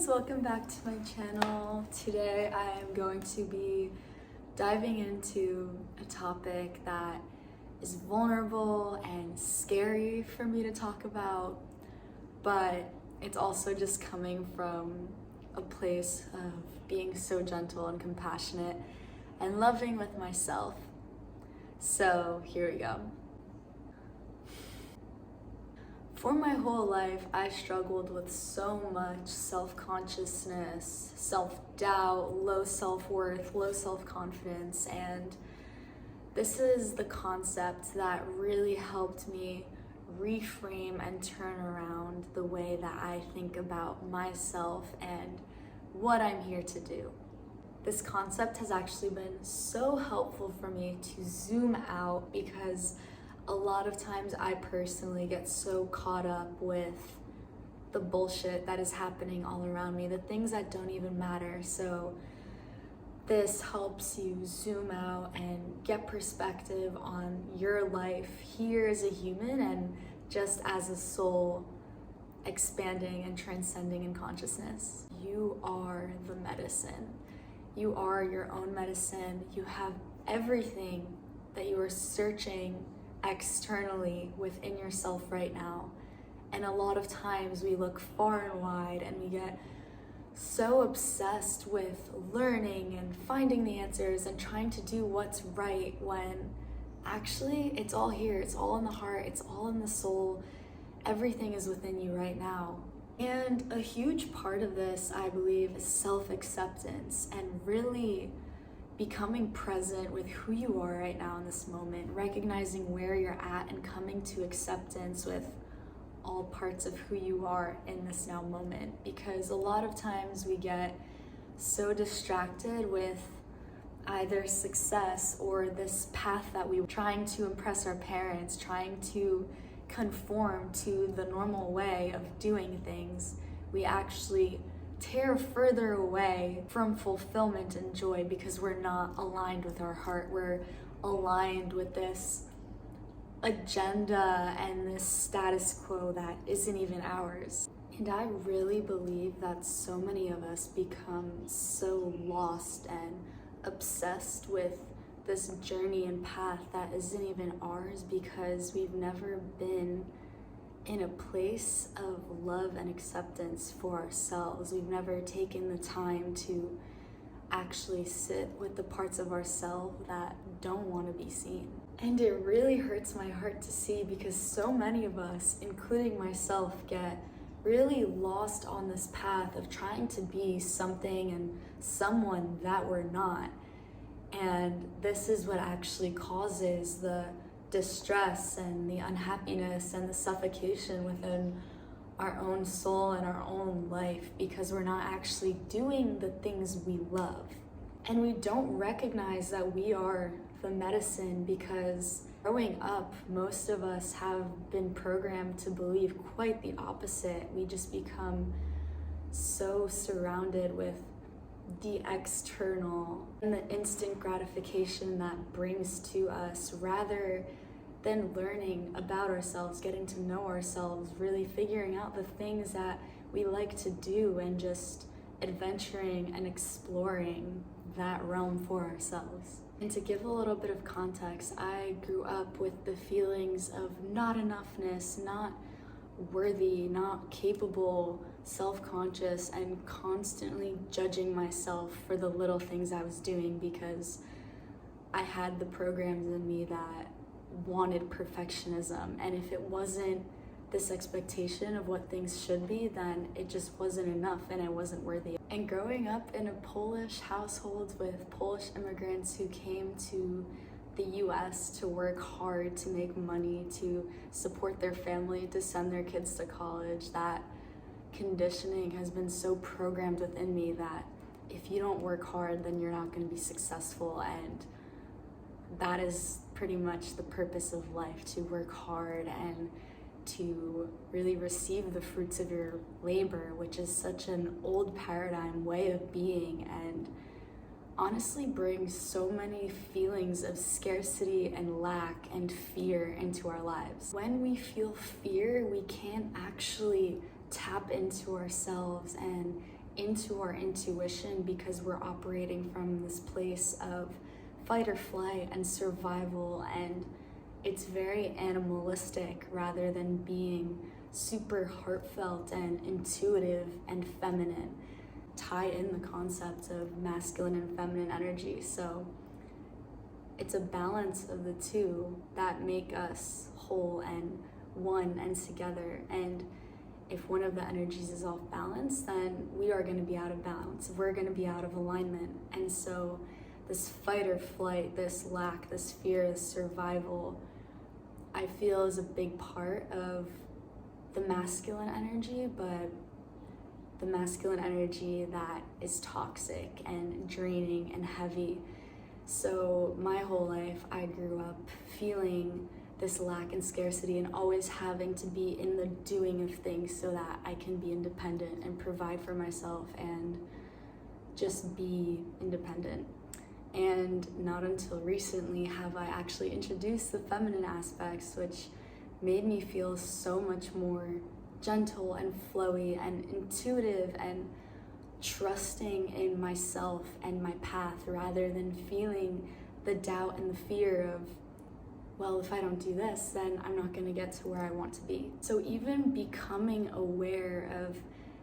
welcome back to my channel. Today I am going to be diving into a topic that is vulnerable and scary for me to talk about, but it's also just coming from a place of being so gentle and compassionate and loving with myself. So here we go. For my whole life, I struggled with so much self-consciousness, self-doubt, low self-worth, low self-confidence, and this is the concept that really helped me reframe and turn around the way that I think about myself and what I'm here to do. This concept has actually been so helpful for me to zoom out because a lot of times I personally get so caught up with the bullshit that is happening all around me, the things that don't even matter. So this helps you zoom out and get perspective on your life here as a human and just as a soul expanding and transcending in consciousness. You are the medicine. You are your own medicine. You have everything that you are searching externally within yourself right now. And a lot of times we look far and wide and we get so obsessed with learning and finding the answers and trying to do what's right when actually it's all here, it's all in the heart, it's all in the soul. Everything is within you right now. And a huge part of this, I believe, is self-acceptance and really becoming present with who you are right now in this moment, recognizing where you're at and coming to acceptance with all parts of who you are in this now moment. Because a lot of times we get so distracted with either success or this path that we were trying to impress our parents, trying to conform to the normal way of doing things. We actually tear further away from fulfillment and joy because we're not aligned with our heart. We're aligned with this agenda and this status quo that isn't even ours. And I really believe that so many of us become so lost and obsessed with this journey and path that isn't even ours because we've never been in a place of love and acceptance for ourselves. We've never taken the time to actually sit with the parts of ourselves that don't want to be seen. And it really hurts my heart to see because so many of us, including myself, get really lost on this path of trying to be something and someone that we're not. And this is what actually causes the distress and the unhappiness and the suffocation within our own soul and our own life because we're not actually doing the things we love. And we don't recognize that we are the medicine because growing up, most of us have been programmed to believe quite the opposite. We just become so surrounded with the external and the instant gratification that brings to us rather than learning about ourselves, getting to know ourselves, really figuring out the things that we like to do and just adventuring and exploring that realm for ourselves. And to give a little bit of context, I grew up with the feelings of not enoughness, not worthy, not capable, self-conscious, and constantly judging myself for the little things I was doing because I had the programs in me that wanted perfectionism, and if it wasn't this expectation of what things should be, then it just wasn't enough and I wasn't worthy. And growing up in a Polish household with Polish immigrants who came to the US to work hard, to make money, to support their family, to send their kids to college, that conditioning has been so programmed within me that if you don't work hard, then you're not going to be successful. And that is pretty much the purpose of life, to work hard and to really receive the fruits of your labor, which is such an old paradigm way of being and honestly brings so many feelings of scarcity and lack and fear into our lives. When we feel fear, we can't actually tap into ourselves and into our intuition because we're operating from this place of fight or flight and survival, and it's very animalistic rather than being super heartfelt and intuitive and feminine. Tie in the concepts of masculine and feminine energy. So it's a balance of the two that make us whole and one and together. And if one of the energies is off balance, then we are going to be out of balance. We're going to be out of alignment. And so this fight or flight, this lack, this fear, this survival, I feel is a big part of the masculine energy, but the masculine energy that is toxic and draining and heavy. So my whole life, I grew up feeling this lack and scarcity and always having to be in the doing of things so that I can be independent and provide for myself and just be independent. And not until recently have I actually introduced the feminine aspects, which made me feel so much more gentle and flowy and intuitive and trusting in myself and my path, rather than feeling the doubt and the fear of, well, if I don't do this, then I'm not going to get to where I want to be. So even becoming aware of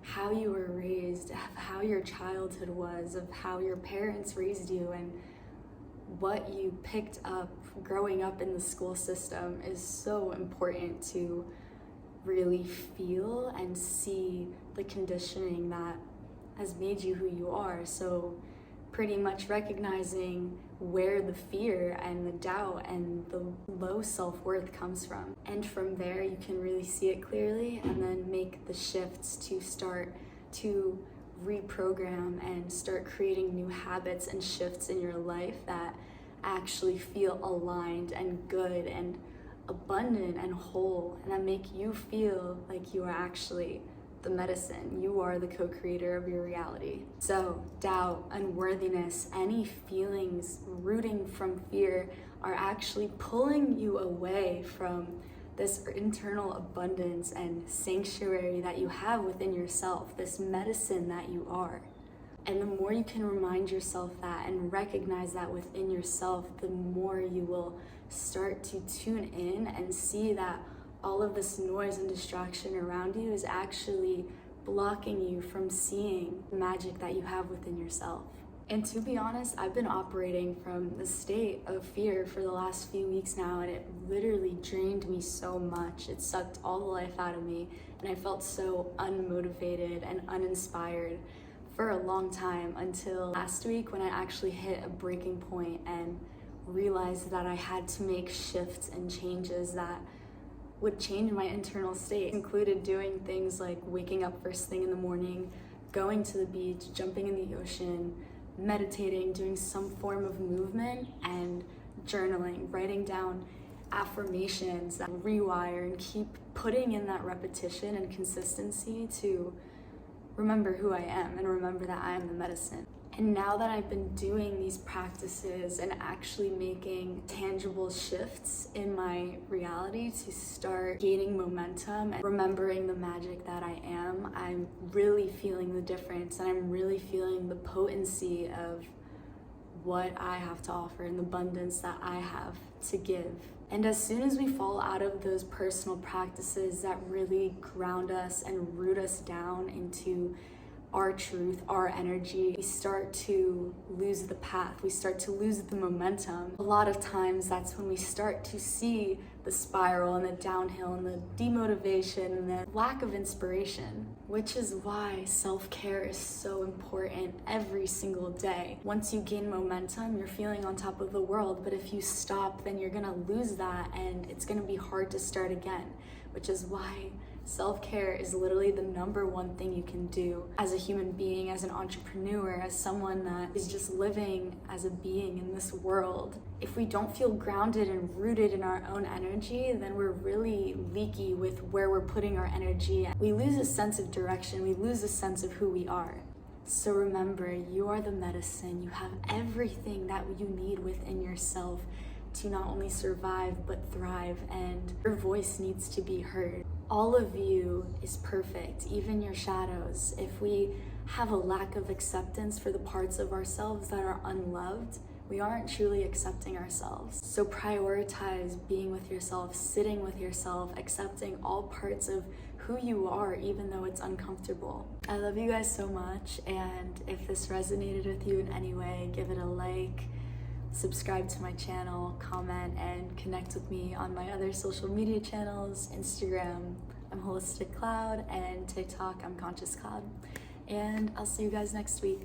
how you were raised, of how your childhood was, of how your parents raised you, and what you picked up growing up in the school system is so important to really feel and see the conditioning that has made you who you are. So pretty much recognizing where the fear and the doubt and the low self-worth comes from. And from there, you can really see it clearly and then make the shifts to start to reprogram and start creating new habits and shifts in your life that actually feel aligned and good and abundant and whole, and that make you feel like you are actually the medicine. You are the co-creator of your reality. So doubt, unworthiness, any feelings rooting from fear are actually pulling you away from this internal abundance and sanctuary that you have within yourself, this medicine that you are. And the more you can remind yourself that and recognize that within yourself, the more you will start to tune in and see that all of this noise and distraction around you is actually blocking you from seeing the magic that you have within yourself. And to be honest, I've been operating from the state of fear for the last few weeks now, and it literally drained me so much. It sucked all the life out of me, and I felt so unmotivated and uninspired for a long time, until last week when I actually hit a breaking point and realized that I had to make shifts and changes that would change my internal state. It included doing things like waking up first thing in the morning, going to the beach, jumping in the ocean, meditating, doing some form of movement, and journaling, writing down affirmations that rewire and keep putting in that repetition and consistency to remember who I am and remember that I am the medicine. And now that I've been doing these practices and actually making tangible shifts in my reality to start gaining momentum and remembering the magic that I am, I'm really feeling the difference, and I'm really feeling the potency of what I have to offer and the abundance that I have to give. And as soon as we fall out of those personal practices that really ground us and root us down into our truth, our energy, we start to lose the path, we start to lose the momentum. A lot of times that's when we start to see the spiral and the downhill and the demotivation and the lack of inspiration, which is why self-care is so important every single day. Once you gain momentum, you're feeling on top of the world, but if you stop, then you're gonna lose that and it's gonna be hard to start again, which is why self-care is literally the number one thing you can do as a human being, as an entrepreneur, as someone that is just living as a being in this world. If we don't feel grounded and rooted in our own energy, then we're really leaky with where we're putting our energy. We lose a sense of direction, we lose a sense of who we are. So remember, you are the medicine. You have everything that you need within yourself to not only survive but thrive, and your voice needs to be heard. All of you is perfect, even your shadows. If we have a lack of acceptance for the parts of ourselves that are unloved, we aren't truly accepting ourselves. So prioritize being with yourself, sitting with yourself, accepting all parts of who you are, even though it's uncomfortable. I love you guys so much, and if this resonated with you in any way, give it a like, subscribe to my channel, comment, and connect with me on my other social media channels. Instagram, I'm Holistic Cloud, and TikTok, I'm Conscious Cloud. And I'll see you guys next week.